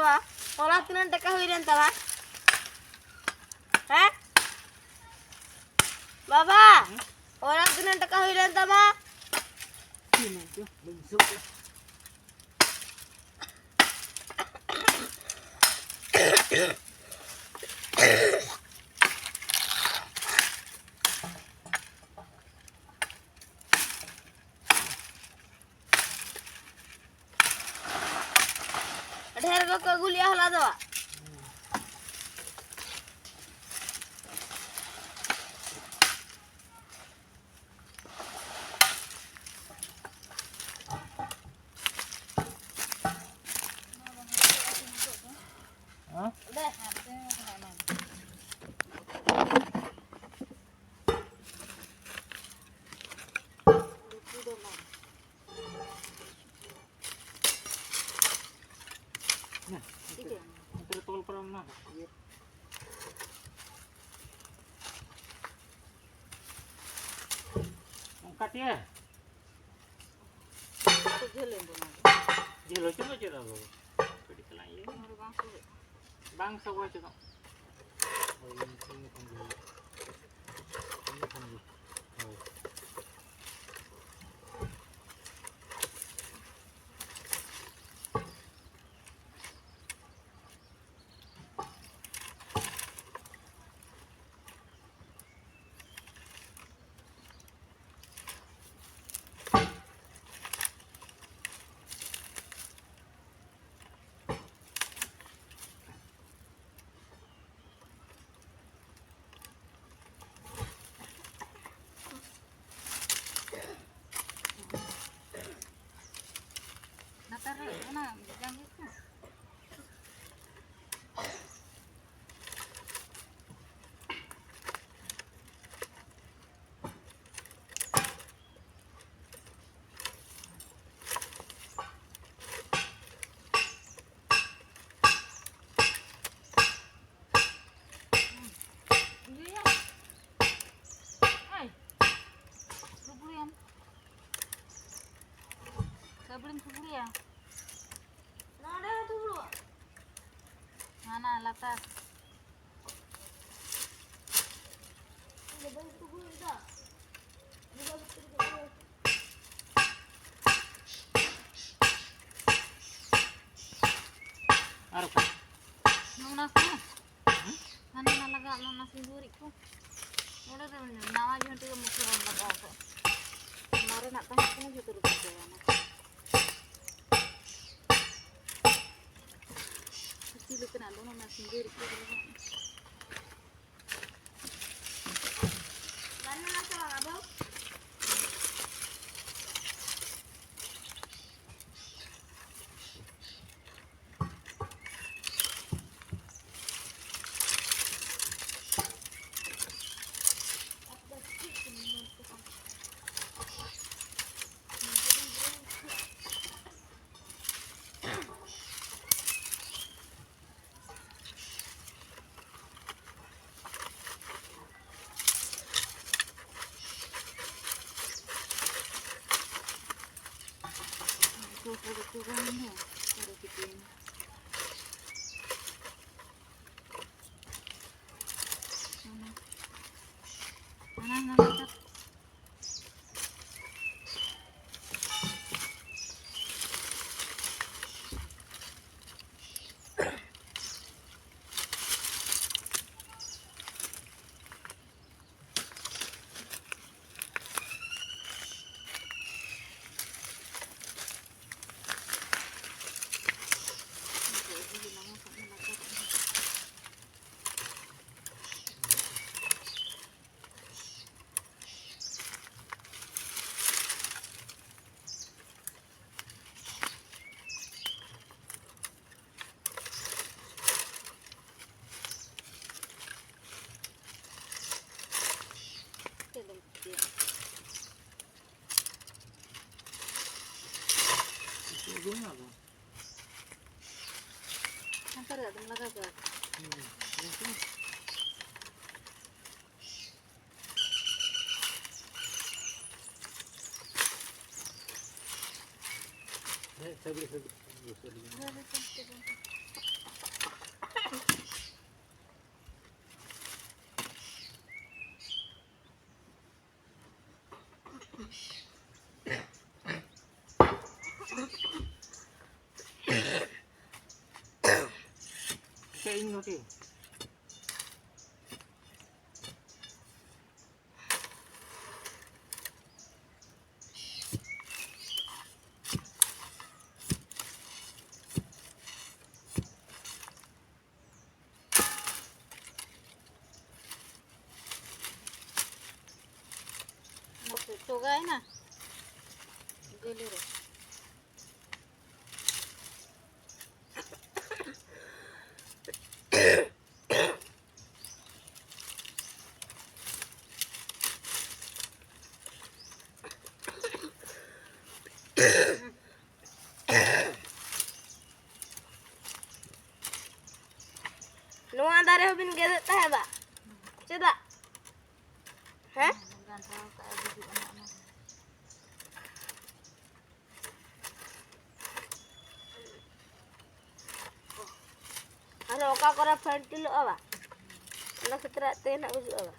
bawa. Olah tinan teka huiran tawa. Hah? Baba. Olah tinan teka huiran tawa. Ini tuh bungsuk. ढेर को कगुलिया हला दवा Tertol pernah. Angkat ya. Jelo coba coba lo. Jadi selain bangsa gua coba. Oh ini kan dulu. Ini kan dulu. Oh. Belum kubur ya? Nah ada tuh dulu Mana latas? Ada banyak tuh dulu dah Arok. Nung naku. Mana nalaga nung nasi gurih ku. Udah tuh nama juga tuh mau kurang laga aku. Kemarin nak tanya kena juga terus jalan. Sili kena dong nasi gurih ku. Mana nasi orang abang Kurang-kurangnya ada bikin. Mana tak. Ujungnya apa? Antar ya, dong laga gak? Saya beli. ini nanti. Coba na. Geli re. Nuang dari hubin gede teh ba? Coba. Hah? Gantau kayak gitu anak-anak. Ano ka kora fantil awa? Ano kitra teh nak uju awa?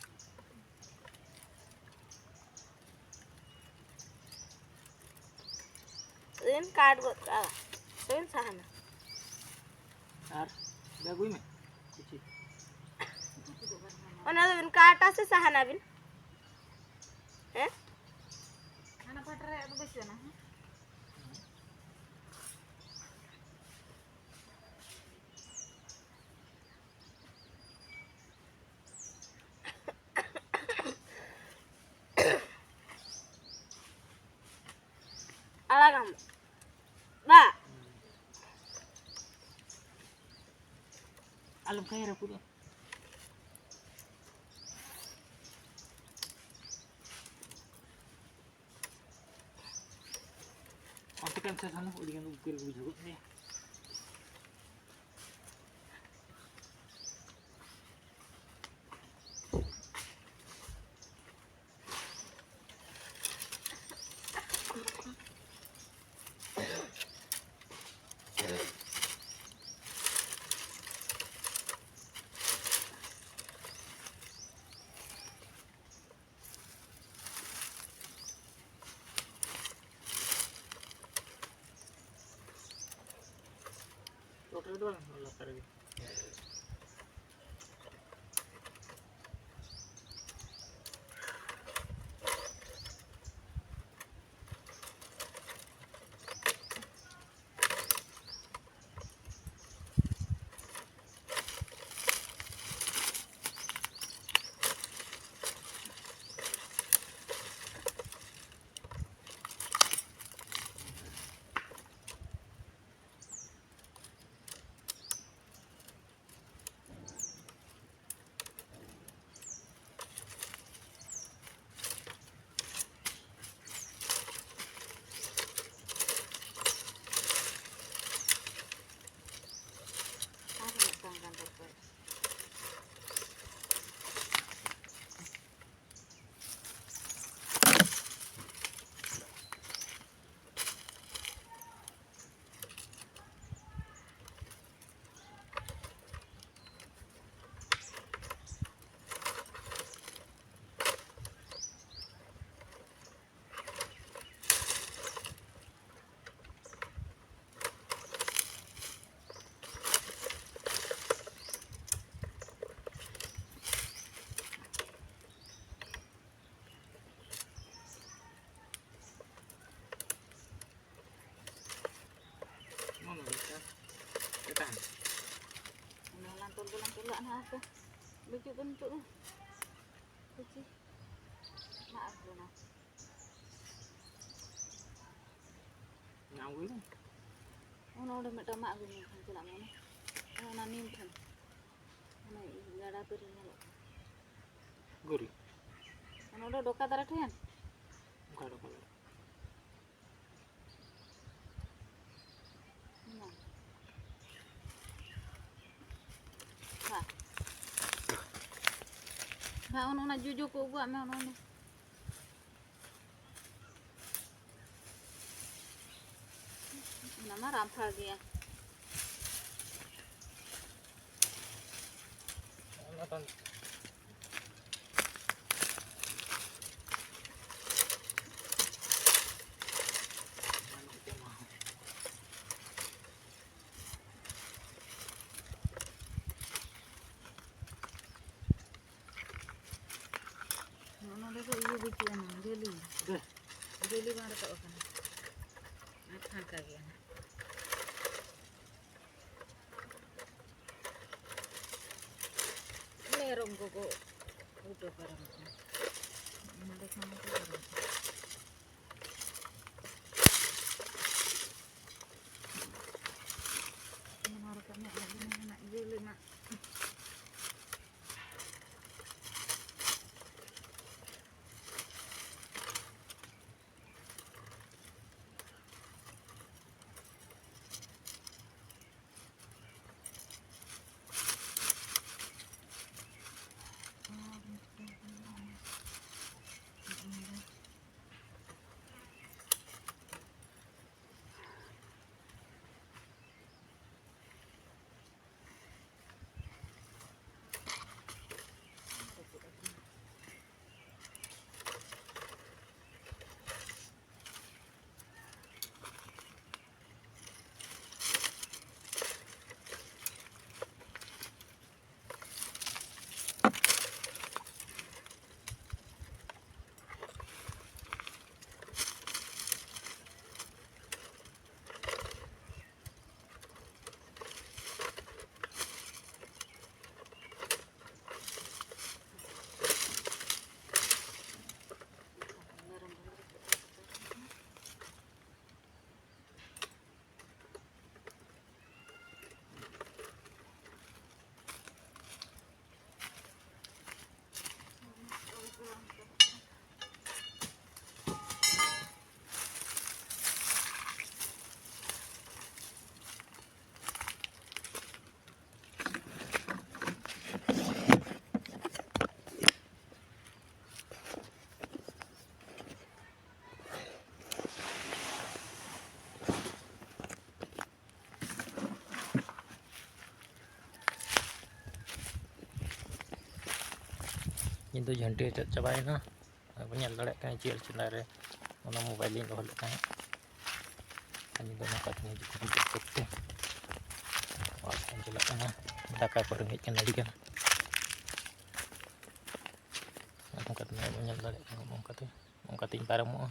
Ini card buat awa. Ini sahana. Ar, dah gue mah. Cuci. Ano bin card ase sahana bin? Eh? Anak patre itu besi na. Alagam. Ba. Alam kaya ra pudo. Aku kan sa sana uli kan ukir gue juga nih. Dokter doang kalau tadi. Lantul-lantul na ako. Bagi bentuk na. Bagi. Maaf na. Ngawi kan? Ono udah minta maaf ni kan tidak mana. Ono nanim kan. Ono gada piring lo. Guri. Ono udah doka taratian. Bukan doka. Nah, ono na juju ko gua me ono ni. Nama rampal dia. Nonton. sih emang jeli. Deh. Jeli banget kok kan. Harga ya. Merong kok udah barangnya. Ada sama tuh barang. Harganya enak jeli mak. Itu janti cabai na. Aku nyal lelek kan cil cendara. Mana mobile ini boleh kan. Ini tu nak ni juga kita. Wah, jelas kan. Dah kau pergi kan lagi kan. Aku kata nak nyal lelek kan ngomong kata impar mu.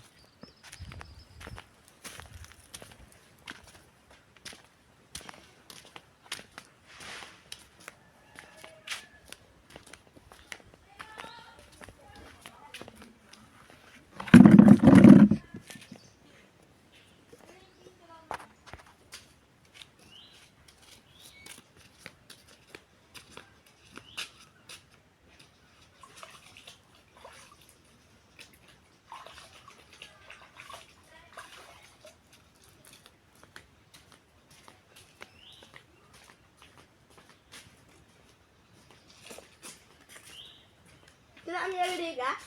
Tidak menjadi kah?